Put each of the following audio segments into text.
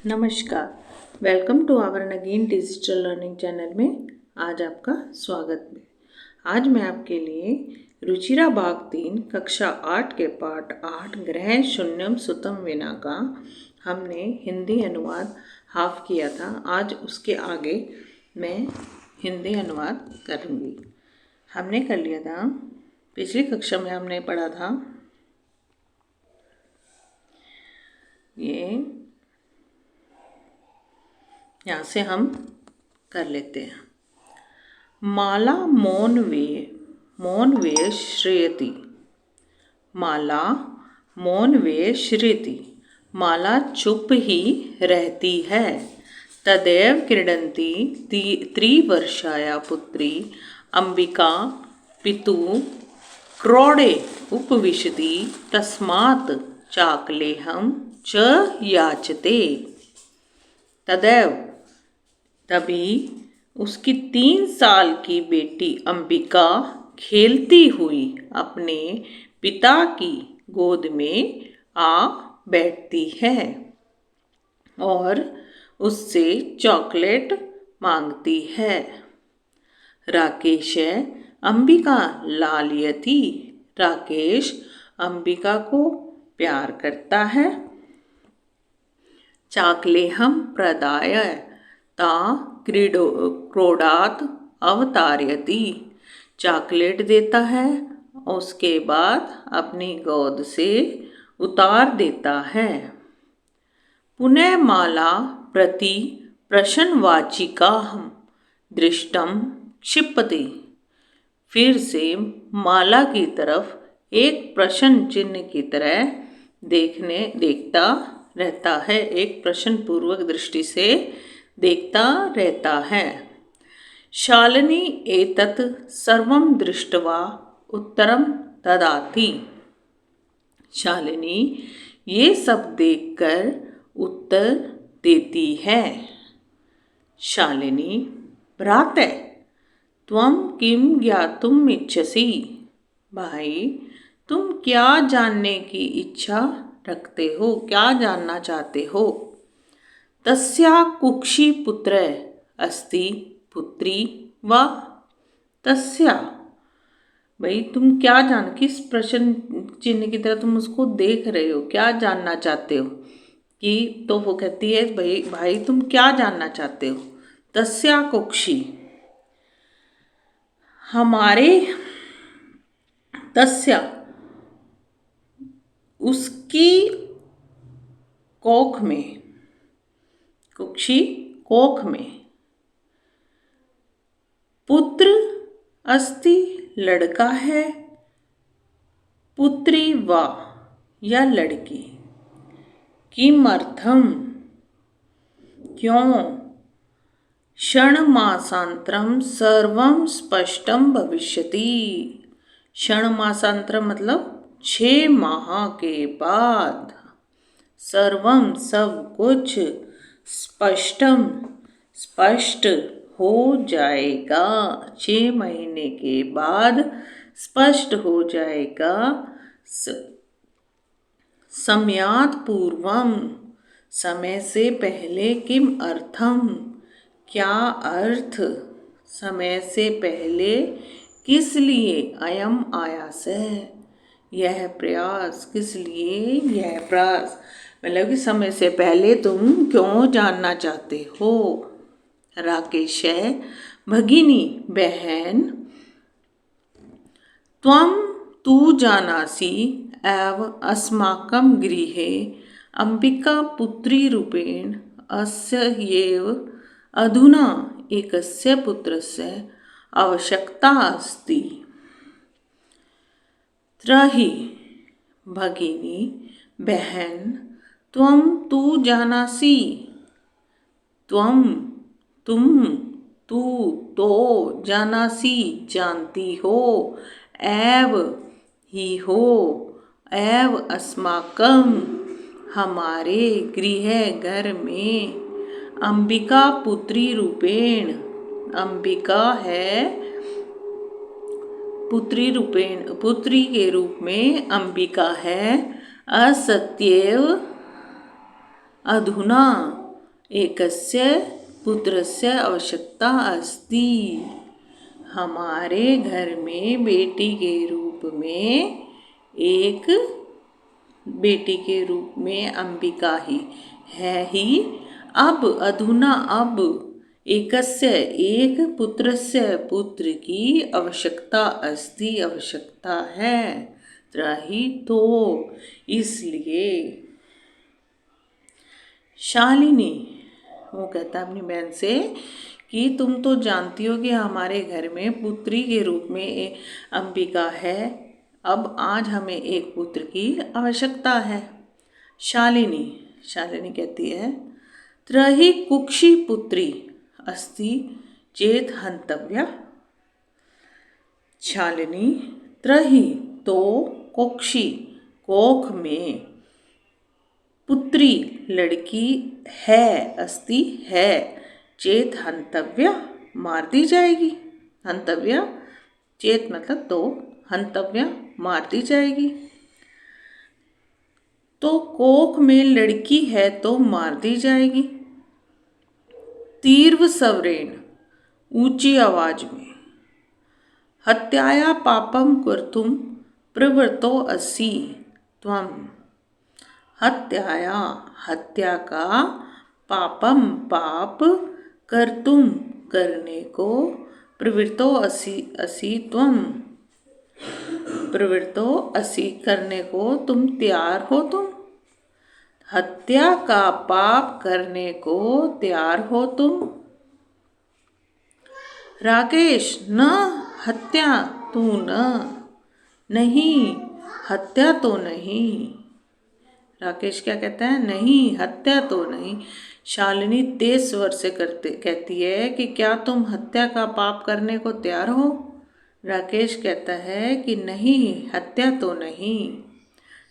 नमस्कार, welcome to our Nageen digital learning channel में आज आपका स्वागत है। आज मैं आपके लिए रुचिरा भाग 3 कक्षा 8 के पाठ 8 ग्रह शून्यम सुतम विना का हमने हिंदी अनुवाद हाफ किया था। आज उसके आगे मैं हिंदी अनुवाद करूँगी। हमने कर लिया था, पिछली कक्षा में हमने पढ़ा था ये, यहाँ से हम कर लेते हैं। माला मौन वे श्रेयति, माला मौन वे श्रेयति, माला चुप ही रहती है। तदेव क्रीडन्ति त्रिवर्षाया पुत्री अंबिका पितु क्रोडे उपविशति तस्मात् चाकलेहं च याचते। तदैव तभी उसकी 3 साल की बेटी अंबिका खेलती हुई अपने पिता की गोद में आ बैठती है और उससे चॉकलेट मांगती है। राकेश अंबिका लालयति, राकेश अंबिका को प्यार करता है। चाकलेहं प्रदाय ता क्रोडात अवतारयति, चॉकलेट देता है उसके बाद अपनी गोद से उतार देता है। पुनः माला प्रति प्रश्नवाचिकाहं दृष्टं क्षिपति, फिर से माला की तरफ एक प्रश्न चिन्ह की तरह देखता रहता है, एक प्रश्न पूर्वक दृष्टि से देखता रहता है। शालिनी एतत् सर्वं दृष्ट्वा उत्तरं ददाति, शालिनी ये सब देखकर उत्तर देती है। शालिनी भ्राते त्वं किं ज्ञातुम् इच्छसि, भाई तुम क्या जानने की इच्छा रखते हो, क्या जानना चाहते हो। तस्या कुक्षी पुत्र अस्ति पुत्री वा, तस्या भाई तुम क्या किस प्रश्न चिन्ह की तरह तुम उसको देख रहे हो, क्या जानना चाहते हो। कि तो वो कहती है भाई तुम क्या जानना चाहते हो। तस्या कुक्षी, हमारे, तस्या उसकी कोख में, कुक्षी कोख में, पुत्र अस्ति लड़का है, पुत्री वा या लड़की, किमर्थम क्यों, षण्मासांतरं सर्वं स्पष्टं भविष्यति, षण्मासांतरम मतलब 6 माह के बाद, सर्वम सब कुछ, स्पष्टम स्पष्ट हो जाएगा, 6 महीने के बाद स्पष्ट हो जाएगा। समयात् पूर्वम समय से पहले, किम अर्थम क्या अर्थ, समय से पहले किस लिए, अयम आयास है यह प्रयास, किस लिए यह प्रयास, मतलब कि समय से पहले तुम क्यों जानना चाहते हो। राकेश भगिनी बहन, त्वं तु जानासि एव अस्माकं गृहे अंबिका पुत्री रूपेण अस्य एव अधुना एकस्य पुत्रस्य आवश्यकता अस्ति। त्रही भगिनी बहन, त्वं तु जानासि, त्वं तुम, तू तो, जानासि जानती हो, एव ही हो, एव अस्माकं हमारे, गृह घर में, अंबिका पुत्री रूपेण, अंबिका है पुत्री रूपेण, पुत्री के रूप में अंबिका है। असत्येव अधुना एकस्य पुत्रस्य आवश्यकता अस्ति। हमारे घर में बेटी के रूप में एक बेटी के रूप में अंबिका ही है ही। अब अधुना अब एकस्य एक पुत्रस्य पुत्र की आवश्यकता अस्ति आवश्यकता है। त्राही तो इसलिए। शालिनी वो कहता है अपनी बहन से कि तुम तो जानती हो कि हमारे घर में पुत्री के रूप में अंबिका है। अब आज हमें एक पुत्र की आवश्यकता है। शालिनी कहती है त्रही कुक्षी पुत्री अस्ति चेत हंतव्या। शालिनी त्रही तो कुक्षी कोख में पुत्री लड़की है अस्ति है चेत हंतव्या मार दी जाएगी। हंतव्या चेत मतलब तो हंतव्या मार दी जाएगी। तो कोख में लड़की है तो मार दी जाएगी। तीव्र स्वरेण ऊंची आवाज में हत्याया पापम कर्तुम प्रवृत्तो असि त्वम। हत्याया हत्या का पापम पाप कर्तुम करने को प्रवृत्तो असि त्वम। प्रवृत्तो असि करने को तुम तैयार हो तुम। हत्या का पाप करने को तैयार हो तुम। राकेश न हत्या तू न। नहीं हत्या तो नहीं। राकेश क्या कहता है नहीं हत्या तो नहीं। शालिनी तेज स्वर से कहती है कि क्या तुम हत्या का पाप करने को तैयार हो। राकेश कहता है कि नहीं हत्या तो नहीं।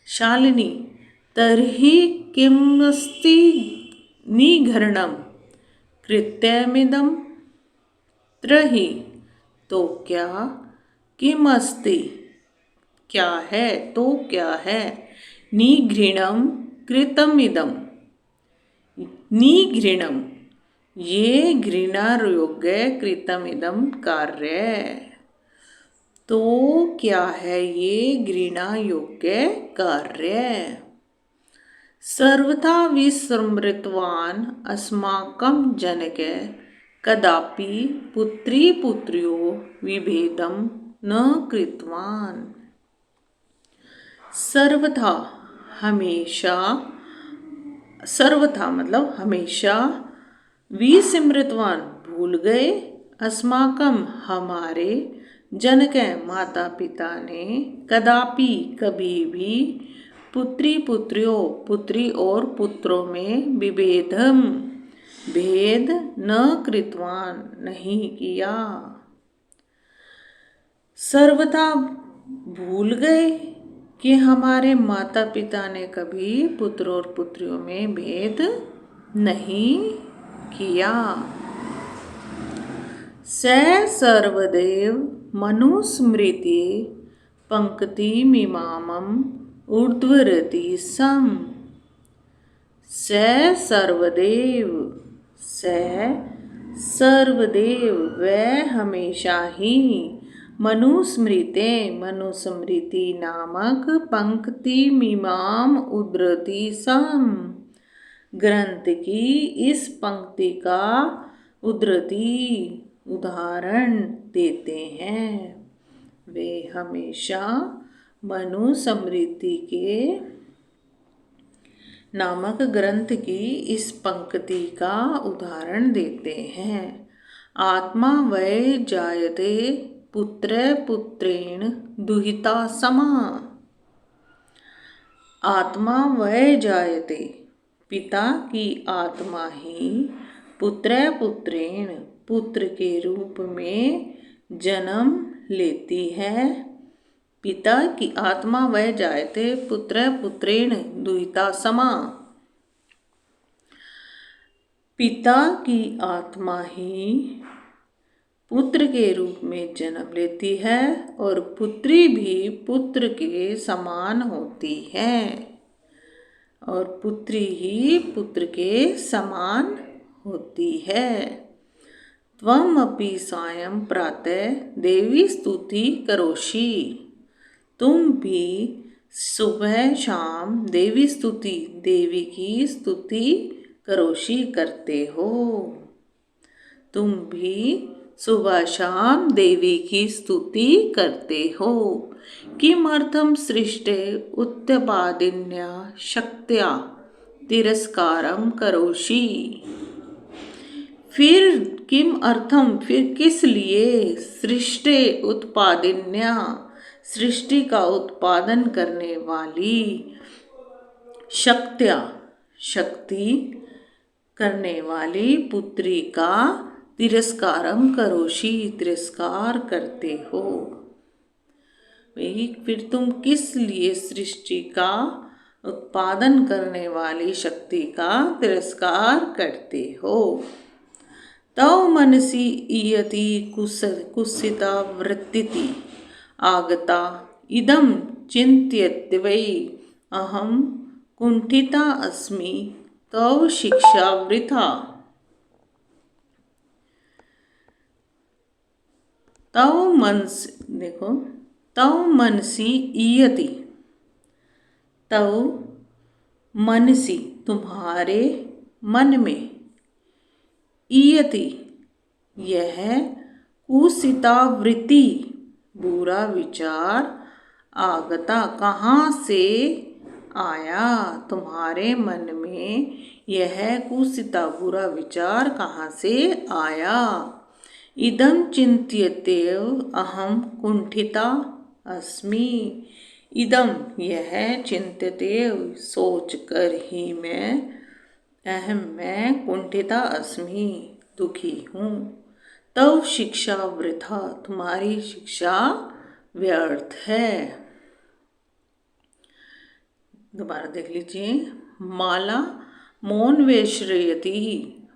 शालिनी तर्हि किमस्ति निघरणम कृत्यमिदम। त्रही तो क्या किमस्ति क्या है तो क्या है निघृणम कृतमिदम। निघृणम ये घृणा योग्य कृतमिदम कार्य। तो क्या है ये घृणा योग्य कार्य। सर्वथा विस्मृतवान अस्माकं जनक कदापि पुत्री पुत्र्यो विभेदम न कृतवान। सर्वथा हमेशा सर्वथा मतलब हमेशा विस्मृतवान भूल गए अस्माकम हमारे जनक माता पिता ने कदापि कभी भी पुत्री पुत्रियों पुत्री और पुत्रों में विभेदम भेद न कृतवान नहीं किया। सर्वथा भूल गए कि हमारे माता पिता ने कभी पुत्र और पुत्रियों में भेद नहीं किया। स सर्वदेव मनुस्मृति पंक्ति मिमामम ऊर्ध्वरति सम। स सर्वदेव वह हमेशा ही मनुस्मृते मनुस्मृति नामक पंक्ति मीमाम उद्धरति सम ग्रंथ की इस पंक्ति का उद्धृति उदाहरण देते हैं। वे हमेशा मनुस्मृति के नामक ग्रंथ की इस पंक्ति का उदाहरण देते हैं। आत्मा वै जायते पुत्र पुत्रेण दुहिता समा। आत्मा वै जायते पिता की आत्मा ही पुत्र पुत्रेण पुत्र के रूप में जन्म लेती है। पिता की आत्मा वह जायते पुत्र पुत्रेण दुहिता समा। पिता की आत्मा ही पुत्र के रूप में जन्म लेती है और पुत्री भी पुत्र के समान होती है। और पुत्री ही पुत्र के समान होती है। त्वम अपि सायं प्रातः देवी स्तुति करोषि। तुम भी सुबह शाम देवी स्तुति, देवी की स्तुति करोषि करते हो। तुम भी सुबह शाम देवी की स्तुति करते हो। किमर्थं सृष्टे उत्पादिन्या शक्त्या तिरस्कारं करोषि। फिर किम अर्थम, फिर किस लिए, सृष्टे उत्पादिन्या, सृष्टि का उत्पादन करने वाली, शक्त्या, शक्ति करने वाली पुत्री का तिरस्कारम करोषि, तिरस्कार करते हो। वही, फिर तुम किस लिए सृष्टि का उत्पादन करने वाली शक्ति का तिरस्कार करते हो। तव मनसि इयति कुत्सिता वृत्तिति आगता इदं चिन्तयति वै अहं कुंठिता अस्मि तव शिक्षा वृथा। तव मनसि, देखो, तव मनसि इयति, तव मनसि तुम्हारे मन में, इयति यह, कुत्सिता वृत्ति बुरा विचार, आगता कहाँ से आया, तुम्हारे मन में यह कुत्सिता बुरा विचार कहाँ से आया। इदं चिन्त्यते अहं कुंठिता अस्मि। इदं यह, चिन्त्यते सोच कर ही मैं, अहम मैं, कुंठिता अस्मि दुखी हूँ। तव शिक्षा वृथा तुम्हारी शिक्षा व्यर्थ है। दोबारा देख लीजिए। माला मौन वेश्रयति,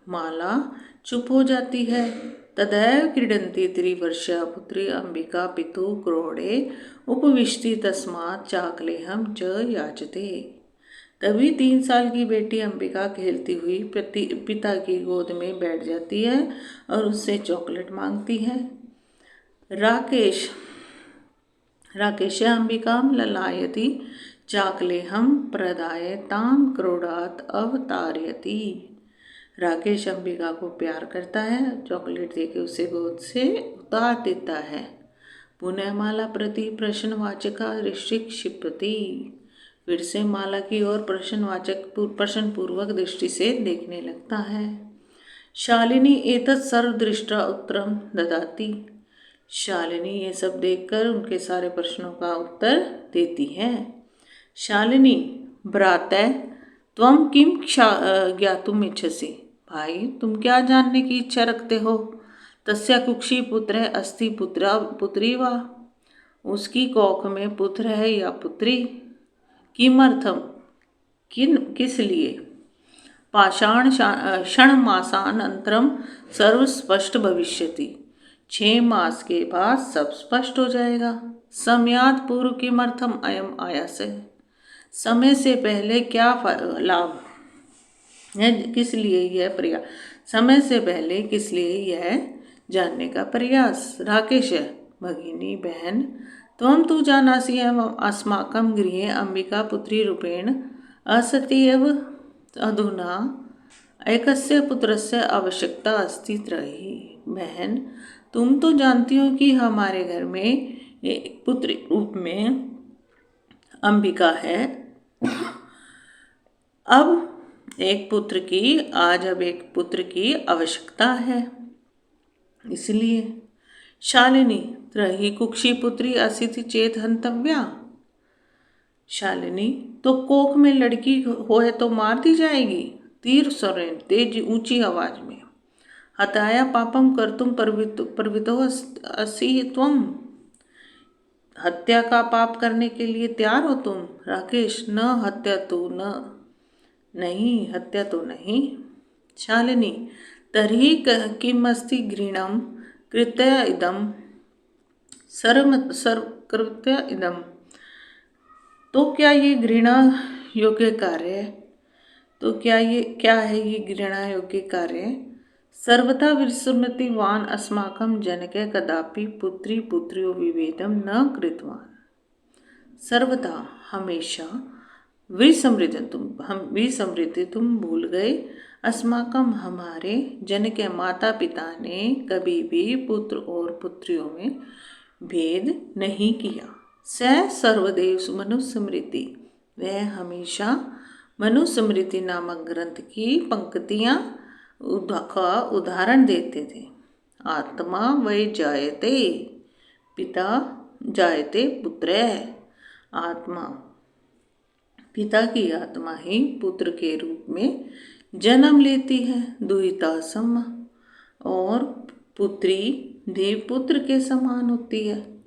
माला चुप हो जाती है। तदैव क्रीडन्ति त्रिवर्षा पुत्री अंबिका पितु क्रोडे उपविशति तस्मात् चाकलेहं च याचते। तभी 3 साल की बेटी अंबिका खेलती हुई पिता की गोद में बैठ जाती है और उससे चॉकलेट मांगती है। राकेश अंबिकां ललायति चाकलेहं प्रदाय ताम क्रोडात अवतारयति। राकेश अंबिका को प्यार करता है, चॉकलेट देके उसे गोद से उतार देता है। पुनः माला प्रति प्रश्नवाचका ऋषिक क्षिपति, फिर से माला की ओर प्रश्नपूर्वक दृष्टि से देखने लगता है। शालिनी एतत् सर्वदृष्ट्वा उत्तरं ददाति, शालिनी ये सब देखकर उनके सारे प्रश्नों का उत्तर देती है। शालिनी भ्रातः त्वं किं ज्ञातुम् इच्छसि, भाई तुम क्या जानने की इच्छा रखते हो। तस्या कुक्षी पुत्र अस्ति पुत्री वा, उसकी कोख में पुत्र है या पुत्री। किमर्थम, किस लिए। पाषाण क्षणमासानन्तरं सर्वस्पष्ट भविष्यति, 6 मास के बाद सब स्पष्ट हो जाएगा। समयात् पूर्व किमर्थम अयम आयासः, समय से पहले क्या लाभ है, किस लिए यह प्रयास, समय से पहले किस लिए यह जानने का प्रयास। राकेश भगिनी बहन, त्वं तु जानासि अस्माकं गृहे अंबिका पुत्री रूपेण असति एव, अधुना एकस्य पुत्रस्य आवश्यकता अस्ति त्रयी। बहन तुम तो जानती हो कि हमारे घर में एक पुत्री रूप में अंबिका है। अब एक पुत्र की आवश्यकता है, इसलिए। शालिनी त्रयी कुक्षी पुत्री असिति चेत हंतव्या, शालिनी तो कोख में लड़की होए तो मार दी जाएगी। तीर स्वरेण तेज ऊंची आवाज में। हताया पापम कर्तुम प्रवृत्तो असि त्वम, हत्या का पाप करने के लिए तैयार हो तुम। राकेश न हत्या तो नहीं, हत्या तो नहीं। शालिनी तर्हि किमस्ति घृणं कृत्य इदं सर्वकृत्य इदं, तो क्या ये घृणा योग्य कार्य तो क्या है ये घृणा योग्य कार्य? सर्वथा विस्मृतिवान अस्माकं जनके कदापि पुत्री पुत्र्यो विभेदम न कृतवान। सर्वथा हमेशा विस्मृति तुम भूल गए, अस्माकम हमारे जन के माता पिता ने कभी भी पुत्र और पुत्रियों में भेद नहीं किया। स सर्वदेव मनुस्मृति, वह हमेशा मनुस्मृति नामक ग्रंथ की पंक्तियां का उदाहरण देते थे। आत्मा वै जायते पिता जायते पुत्र, आत्मा पिता की आत्मा ही पुत्र के रूप में जन्म लेती है। दुहिता सम, और पुत्री देवपुत्र के समान होती है।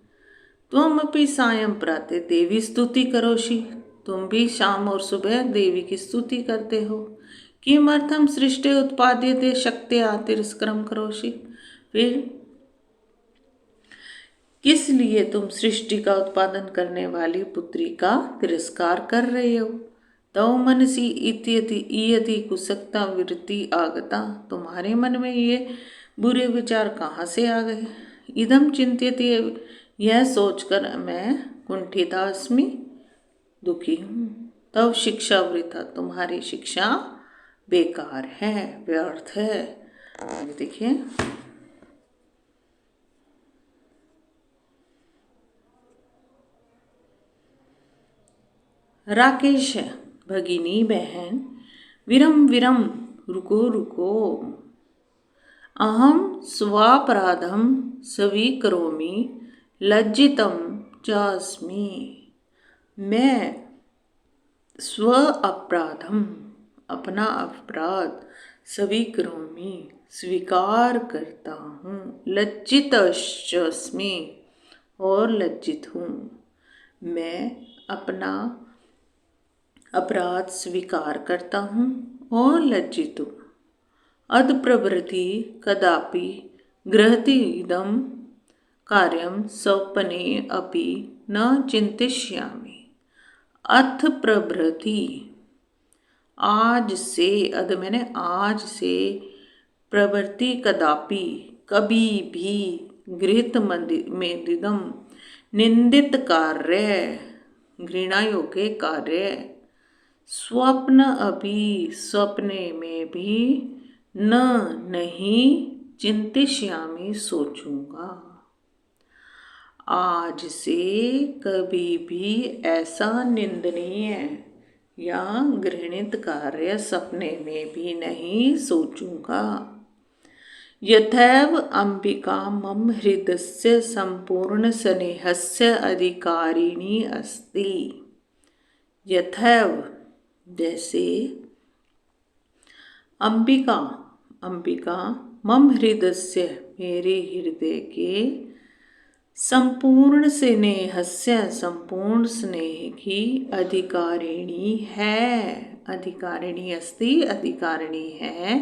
तुम अपनी सायं प्रातः देवी स्तुति करोषि, तुम भी शाम और सुबह देवी की स्तुति करते हो। किमर्थम सृष्टि उत्पाद्यते शक्त्या तिरस्करम करोषि, फिर किस लिए तुम सृष्टि का उत्पादन करने वाली पुत्री का तिरस्कार कर रहे हो? तव मनसी इयति कुसक्ता वृत्ति आगता, तुम्हारे मन में ये बुरे विचार कहाँ से आ गए? इदम चिंत्यति, यह सोचकर मैं कुंठिता अस्मि, दुखी हूँ। तव शिक्षा वृथा, तुम्हारी शिक्षा बेकार है, व्यर्थ है। आगे देखिए, राकेश है भगिनी बहन, विरम विरम रुको रुको, अहम स्वापराधम स्वीकरोमि लज्जितम चास्मि, मैं स्व अपराधम अपना अपराध स्वीकरोमि स्वीकार करता हूँ, लज्जितश्चास्मि और लज्जित हूँ। मैं अपना अपराध स्वीकार करता हूँ और लज्जित हूँ। अदप्रभृति कदापि गृहति इदं कार्यं स्वप्ने अपि न चिंतिष्यामि। अथ प्रभृति, आज से, अद मैंने आज से, प्रवृत्ति कदापि कभी भी, गृहित मेदिदम निंदित कार्य घृणा योग्य कार्य, स्वप्न अभी स्वप्ने में भी, न नहीं, चिंतिष्यामि सोचूंगा। आज से कभी भी ऐसा निंदनीय या घृणित कार्य सपने में भी नहीं सोचूंगा। यथैव अंबिका मम हृदयस्य संपूर्ण स्नेहस्य अधिकारिणी अस्ति। यथैव, जैसे, अंबिका मम हृदयस्य, मेरे हृदय के, संपूर्ण स्नेहस्य, संपूर्ण स्नेह की अधिकारिणी है, अधिकारिणी अस्ति, अधिकारिणी है।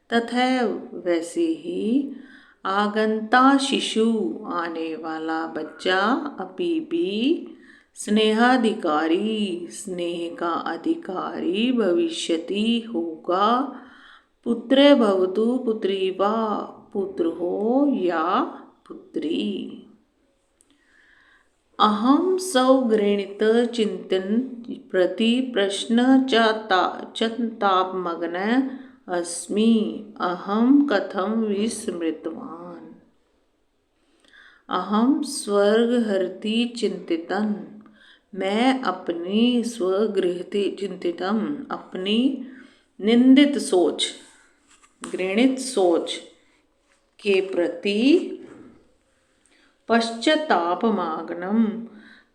तथैव, वैसे ही, आगंता शिशु, आने वाला बच्चा, अपि भी, स्नेहाधिकारी, स्नेह का अधिकारी, भविष्यति, होगा, पुत्रे भवतु पुत्री वा, पुत्र हो या पुत्री। अहम सौगृणित चिंतन प्रति प्रश्न चतापमग्न अस्मि, अहम कथम विस्मृतवान। अहम स्वर्गहर्ति चिंतितन, मैं अपनी स्वगृहति चिंतितम, अपनी निंदित सोच, घृणित सोच के प्रति पश्चातापमागनम,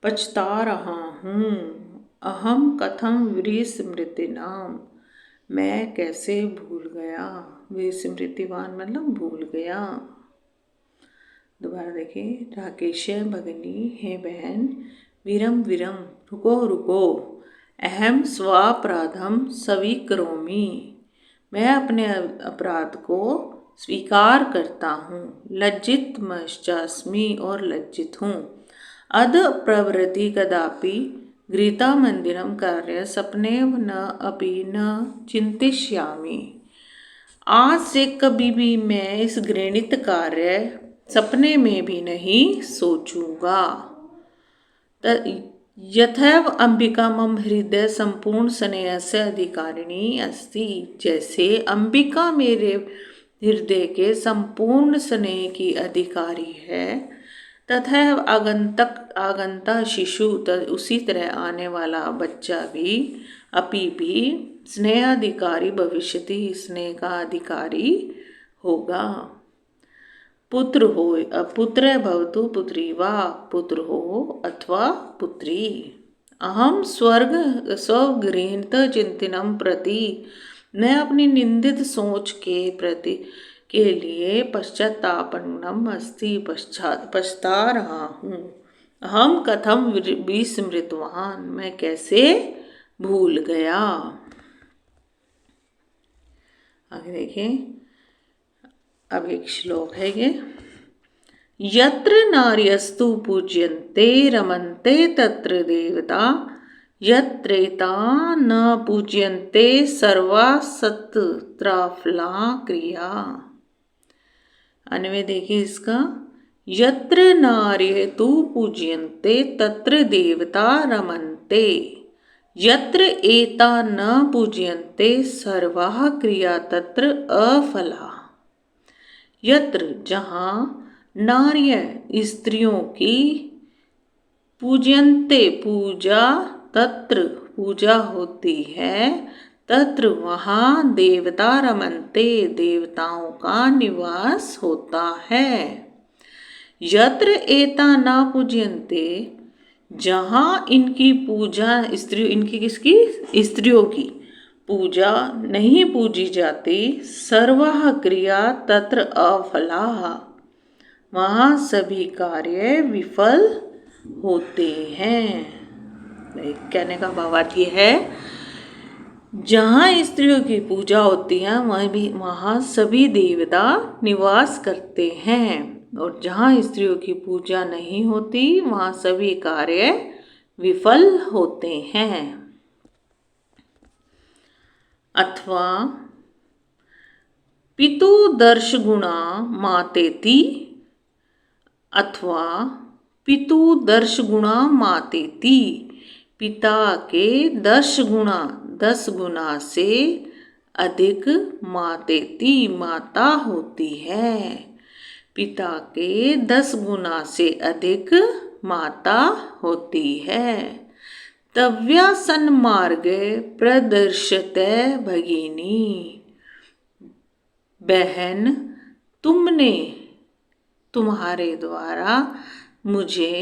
पछता रहा हूँ। अहम कथम विस्मृतिनाम, मैं कैसे भूल गया। विस्मृतिवान मतलब भूल गया। दोबारा देखिए, राकेश भगनी है बहन, विरम विरम रुको रुको, अहम स्वापराधम स्वीकरोमि, मैं अपने अपराध को स्वीकार करता हूँ। लज्जित मश्चास्मि, और लज्जित हूँ। अद प्रवृत्ति कदापि गृहीता मंदिरम कार्य सपने न अपि न चिंतिष्यामि। आज से कभी भी मैं इस घृणित कार्य सपने में भी नहीं सोचूंगा। यथैव अंबिका मम हृदय संपूर्ण स्नेहस्य अधिकारिणी अस्ति। जैसे अंबिका मेरे हृदय के संपूर्ण स्नेह की अधिकारी है, तथैव आगंता शिशु उसी तरह आने वाला बच्चा भी अपी भी स्नेहाधिकारी भविष्यति, स्नेह का अधिकारी होगा। पुत्र हो, पुत्र भवतु पुत्री वा, पुत्र हो अथवा पुत्री। अहम स्वगृहीत चिंतनम प्रति, मैं अपनी निंदित सोच के लिए पश्चातापन्नम अस्ति, पछता रहा हूँ। हम कथम विस्मृतवान, मैं कैसे भूल गया। आगे देखें, अब एक श्लोक है ये। यत्र नार्यस्तु पूज्यन्ते रमन्ते तत्र देवता, यत्रेता न पूज्यन्ते सर्वा सत्त्राफला क्रिया। अन्वय देखिए इसका। यत्र नार्यस्तु पूज्यन्ते तत्र देवता रमन्ते, यत्र एता न पूज्यन्ते सर्वाः क्रिया तत्र अफला। यत्र जहाँ नार्य स्त्रियों की पूज्यन्ते पूजा, तत्र पूजा होती है, तत्र वहाँ देवता रमन्ते देवताओं का निवास होता है। यत्र एता ना पूज्यन्ते, जहाँ इनकी पूजा इनकी किसकी स्त्रियों की पूजा नहीं पूजी जाती, सर्वः क्रिया तत्र अफला, वहाँ सभी कार्य विफल होते हैं। कहने का भावार्थ ये है, जहाँ स्त्रियों की पूजा होती है वहाँ सभी देवता निवास करते हैं, और जहाँ स्त्रियों की पूजा नहीं होती वहाँ सभी कार्य विफल होते हैं। अथवा पितु दर्श गुणा मातेति, अथवा पितु दर्श गुणा मातेति, पिता के 10 गुना से अधिक मातेति माता होती है। पिता के 10 गुना से अधिक माता होती है। तव्या सन्मार्गे प्रदर्शते भगिनी, बहन तुम्हारे द्वारा मुझे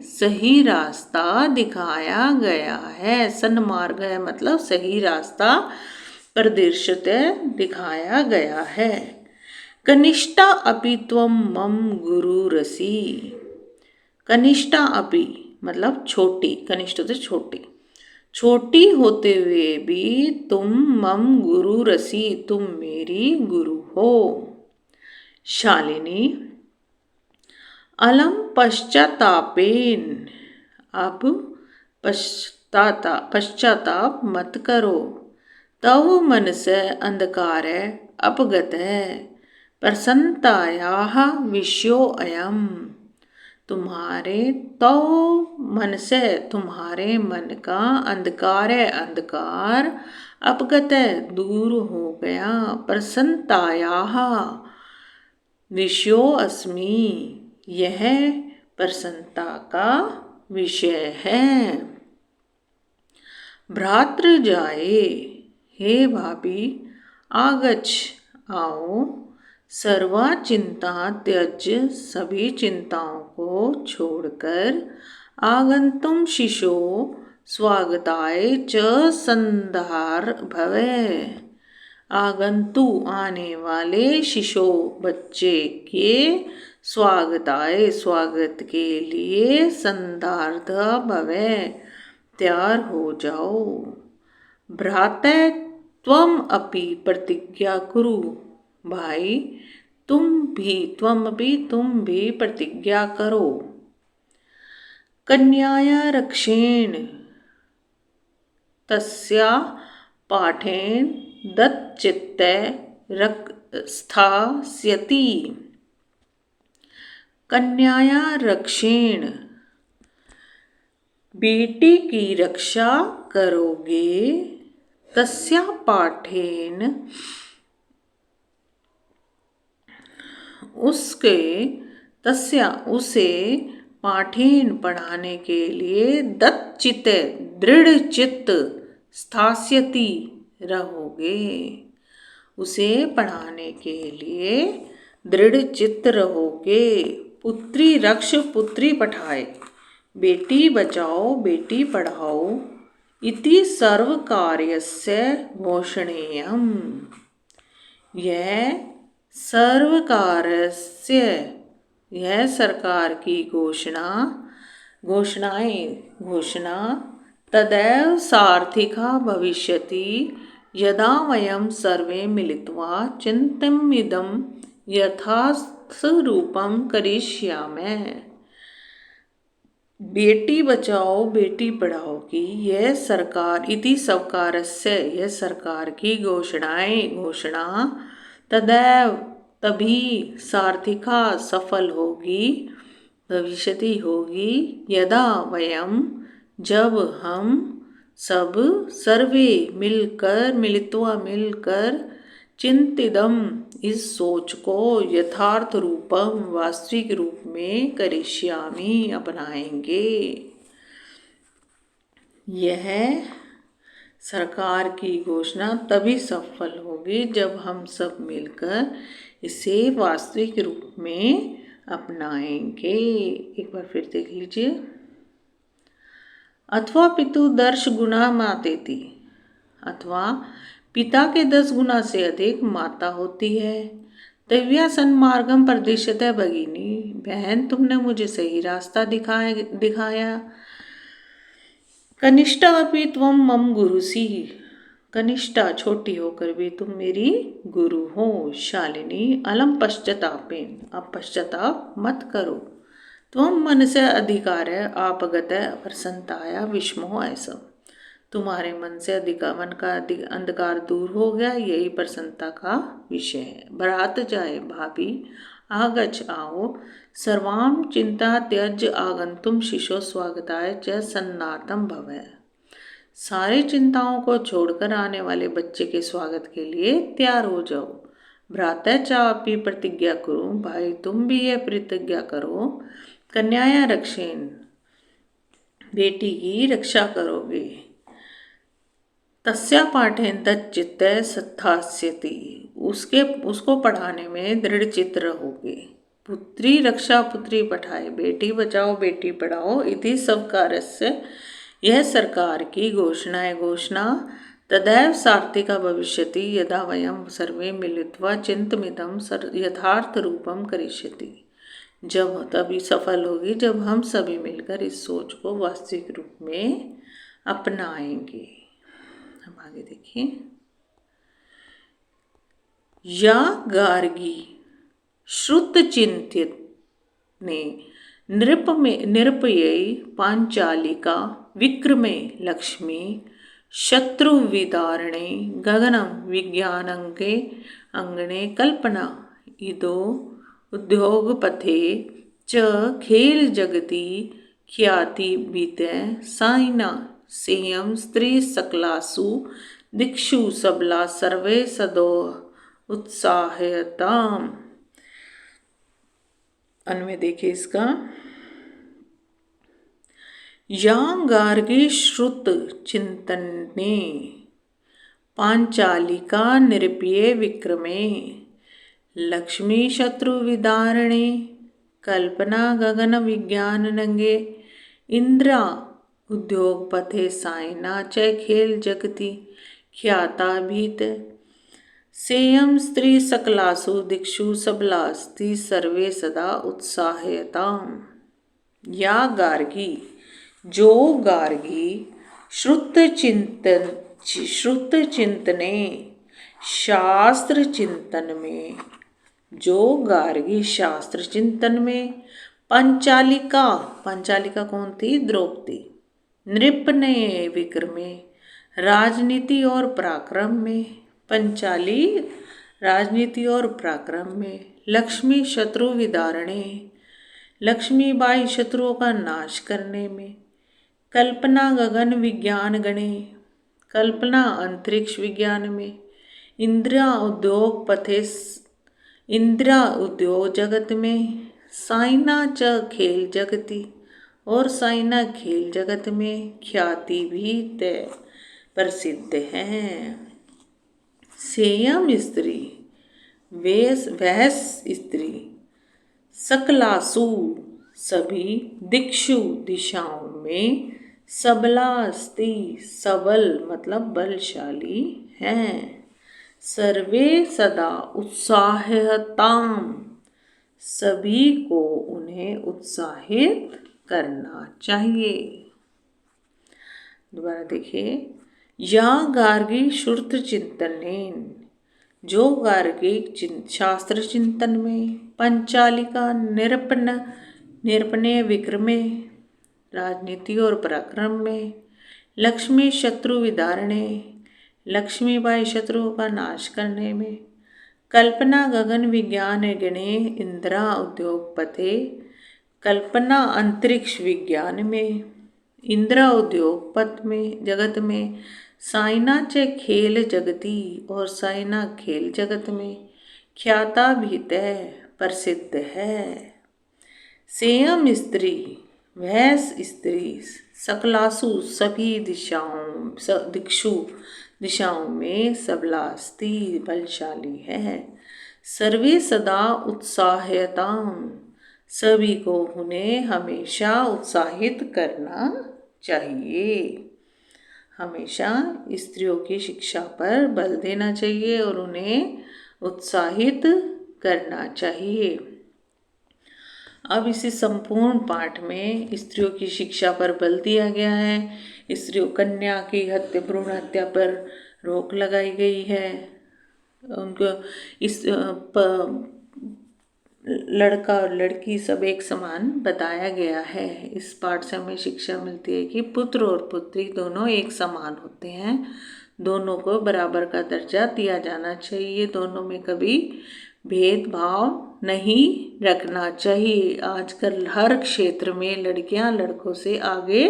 सही रास्ता दिखाया गया है। सन्मार्ग है मतलब सही रास्ता, प्रदर्शते दिखाया गया है। कनिष्ठा अपि त्वं मम गुरुरसि, कनिष्ठा अपि मतलब छोटी, कनिष्ठ तो छोटी, छोटी होते हुए भी तुम मम गुरुरसि, तुम मेरी गुरु हो। शालिनी अलम पश्चातापेन, अब पश्चाताप मत करो। तव मन से अंधकार अपगत है, प्रसन्नतायाः विषयो अयम। तुम्हारे तो मन से, तुम्हारे मन का अंधकार अपगत दूर हो गया। प्रसन्नतायाः विषयो अस्मि, यह प्रसन्नता का विषय है। भ्रातृ जाए, हे भाभी आगच्छ आओ। सर्वा चिंता त्यज, सभी चिंताओं को छोड़कर। आगंतुम शिशो स्वागताय च संधार भवे, आगंतु आने वाले, शिशो बच्चे के, स्वागताय स्वागत के लिए, संधार्थ भवे तैयार हो जाओ। भ्राते त्वम अपि प्रतिज्ञा कुरु, भाई तुम भी प्रतिज्ञा करो। कन्याया रक्षेण, तस्या पाठेन दत्तचित्ते स्थास्यति। कन्याया रक्षेण, बेटी की रक्षा करोगे, तस्या पाठेन, उसके, तस्या उसे, पाठेन पढ़ाने के लिए, दत्तचित्त दृढ़ चित्त, स्थास्यति रहोगे, उसे पढ़ाने के लिए दृढ़ चित्त रहोगे। पुत्री रक्ष पुत्री पठाए, बेटी बचाओ बेटी पढ़ाओ, इति सर्व कार्यस्य घोषणेयम्। यह सर्वकारस्य, यह सरकार की घोषणा तदैव सार्थिका भविष्यति यदा वयं सर्वे मिलित्वा चिन्तनमिदं यथार्थरूपं करिष्यामः। बेटी बचाओ बेटी पढ़ाओ की यह सरकार, इति सरकारस्य, यह सरकार की घोषणा तदैव तभी, सार्थिका सफल होगी, भविष्यति होगी, यदा वयम जब हम सब, सर्वे मिलित्वा मिलकर, चिंतिदम इस सोच को, यथार्थ रूपम वास्तविक रूप में, करिष्यामि अपनाएंगे। यह सरकार की घोषणा तभी सफल होगी जब हम सब मिलकर इसे वास्तविक रूप में अपनाएंगे। एक बार फिर देख लीजिए। अथवा पितु 10 गुना मातेति, अथवा पिता के 10 गुना से अधिक माता होती है। दिव्या सन्मार्गम प्रदिश्यते भगिनी, बहन तुमने मुझे सही रास्ता दिखाया। कनिष्ठा अपि त्वं मम गुरुसी, कनिष्ठा छोटी होकर भी तुम मेरी गुरु हो। शालिनी अलम पश्चातापेन, अब पश्चाताप मत करो। त्वं मनस्य अधिकारय आपगतय प्रसन्नताया विस्मो ऐसा, तुम्हारे मन से मन का अंधकार दूर हो गया, यही प्रसन्नता का विषय है। भ्रात जाए भाभी, आगच्छ आओ, सर्वाम चिंता त्यज आगंतुम शिशो स्वागताय च सन्नातम भवय। सारी चिंताओं को छोड़कर आने वाले बच्चे के स्वागत के लिए तैयार हो जाओ। भ्राता चापी प्रतिज्ञा करो, भाई तुम भी यह प्रतिज्ञा करो। कन्याया रक्षेन, बेटी की रक्षा करोगे। तस्या पाठेन दत्तचित्त स्थास्यति, उसको पढ़ाने में दृढ़ चित्त रहोगे। पुत्री रक्षा पुत्री पठाए, बेटी बचाओ बेटी पढ़ाओ, इति सब कार्यस्य, यह सरकार की घोषणा तदैव सार्थिका भविष्यति यदा वयं सर्वे मिलित्वा चिन्तनमिदं यथार्थ रूपम करिष्यति, जब तभी सफल होगी जब हम सभी मिलकर इस सोच को वास्तविक रूप में अपनाएंगे। हम आगे देखिए। या गार्गी श्रुत चिंतित ने निरपयई पांचालिका विक्रमे लक्ष्मी शत्रु विदारणे गगनम विज्ञानंगे अंगणे कल्पना इदो उद्योगपथे च खेल जगति ख्याति बीते साइना सेयम स्त्री सकलासु दिक्षु सबला सर्वे सदो उत्साहताम। अन्वय देखिए इसका। या गार्गी श्रुत चिंतने पांचालिका निरपीय विक्रमे लक्ष्मी शत्रु विदारणे कल्पना गगन विज्ञान नंगे इंद्रा उद्योग पथे साइना च खेल जगति ख्याता भीत सेयम स्त्री सकलासु दिक्षु सबलास्ति सर्वे सदा उत्साहयताम। या गार्गी, जो गार्गी श्रुत चिंतने शास्त्र चिंतन में, जो गार्गी शास्त्र चिंतन में, पंचालिका, पंचालिका कौन थी? द्रौपदी, नृप ने विक्रमे राजनीति और पराक्रम में। पंचाली राजनीति और पराक्रम में। लक्ष्मी शत्रु विदारणे, लक्ष्मीबाई शत्रुओं का नाश करने में। कल्पना गगन विज्ञान गणे, कल्पना अंतरिक्ष विज्ञान में। इंदिरा उद्योग पथे, इंदिरा उद्योग जगत में। साइना च खेल जगती, और साइना खेल जगत में ख्याति भी तय प्रसिद्ध है। सेयम स्त्री वहस स्त्री, सकलासु सभी दिक्षु दिशाओं में। सबला अस्ति, सबल मतलब बलशाली हैं। सर्वे सदा उत्साहताम, सभी को उन्हें उत्साहित करना चाहिए। दोबारा देखिए। या गार्गी श्रुत चिंतनेन, जो गार्गी शास्त्र चिंतन में। पंचालिका निरपने विक्रमे, राजनीति और पराक्रम में। लक्ष्मी शत्रु विदारणे, लक्ष्मीबाई शत्रुओं का नाश करने में। कल्पना गगन विज्ञान गणे, इंदिरा उद्योग पथे, कल्पना अंतरिक्ष विज्ञान में। इंदिरा उद्योग पथ में जगत में। साइना च खेल जगती, और साइना खेल जगत में ख्याता भी तय प्रसिद्ध है। सेयम स्त्री वहस स्त्री, सकलासु सभी दिक्षु दिशाओं में। सबला अस्ति, बलशाली है। सर्वे सदा उत्साहयताम, सभी को उन्हें हमेशा उत्साहित करना चाहिए। हमेशा स्त्रियों की शिक्षा पर बल देना चाहिए और उन्हें उत्साहित करना चाहिए। अब इसी संपूर्ण पाठ में स्त्रियों की शिक्षा पर बल दिया गया है। स्त्रियों कन्या की हत्या, भ्रूण हत्या पर रोक लगाई गई है। उनको इस लड़का और लड़की सब एक समान बताया गया है। इस पाठ से हमें शिक्षा मिलती है कि पुत्र और पुत्री दोनों एक समान होते हैं, दोनों को बराबर का दर्जा दिया जाना चाहिए, दोनों में कभी भेदभाव नहीं रखना चाहिए। आजकल हर क्षेत्र में लड़कियां लड़कों से आगे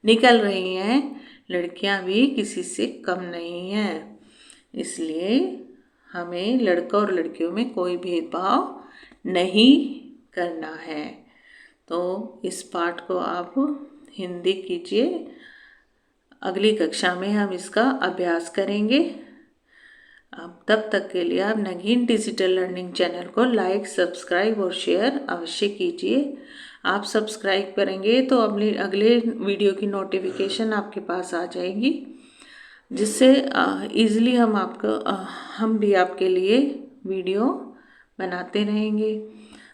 निकल रही हैं, लड़कियां भी किसी से कम नहीं हैं। इसलिए हमें लड़का और लड़कियों में कोई भेदभाव नहीं करना है। तो इस पाठ को आप हिंदी कीजिए। अगली कक्षा में हम इसका अभ्यास करेंगे। अब तब तक के लिए आप नगीन डिजिटल लर्निंग चैनल को लाइक, सब्सक्राइब और शेयर अवश्य कीजिए। आप सब्सक्राइब करेंगे तो अगले वीडियो की नोटिफिकेशन आपके पास आ जाएगी, जिससे ईज़िली हम भी आपके लिए वीडियो बनाते रहेंगे।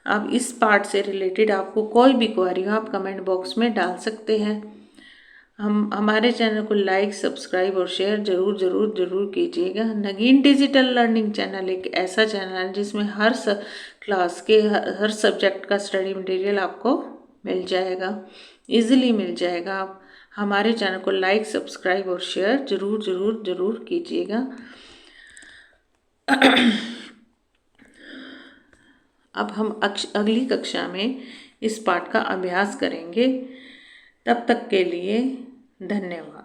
अब इस पार्ट से रिलेटेड आपको कोई भी क्वेरी हो आप कमेंट बॉक्स में डाल सकते हैं। हमारे चैनल को लाइक, सब्सक्राइब और शेयर ज़रूर कीजिएगा। नगीन डिजिटल लर्निंग चैनल एक ऐसा चैनल है जिसमें हर क्लास के हर सब्जेक्ट का स्टडी मटेरियल आपको मिल जाएगा, इजीली मिल जाएगा। आप हमारे चैनल को लाइक, सब्सक्राइब और शेयर ज़रूर कीजिएगा। अब हम अगली कक्षा में इस पाठ का अभ्यास करेंगे। तब तक के लिए धन्यवाद।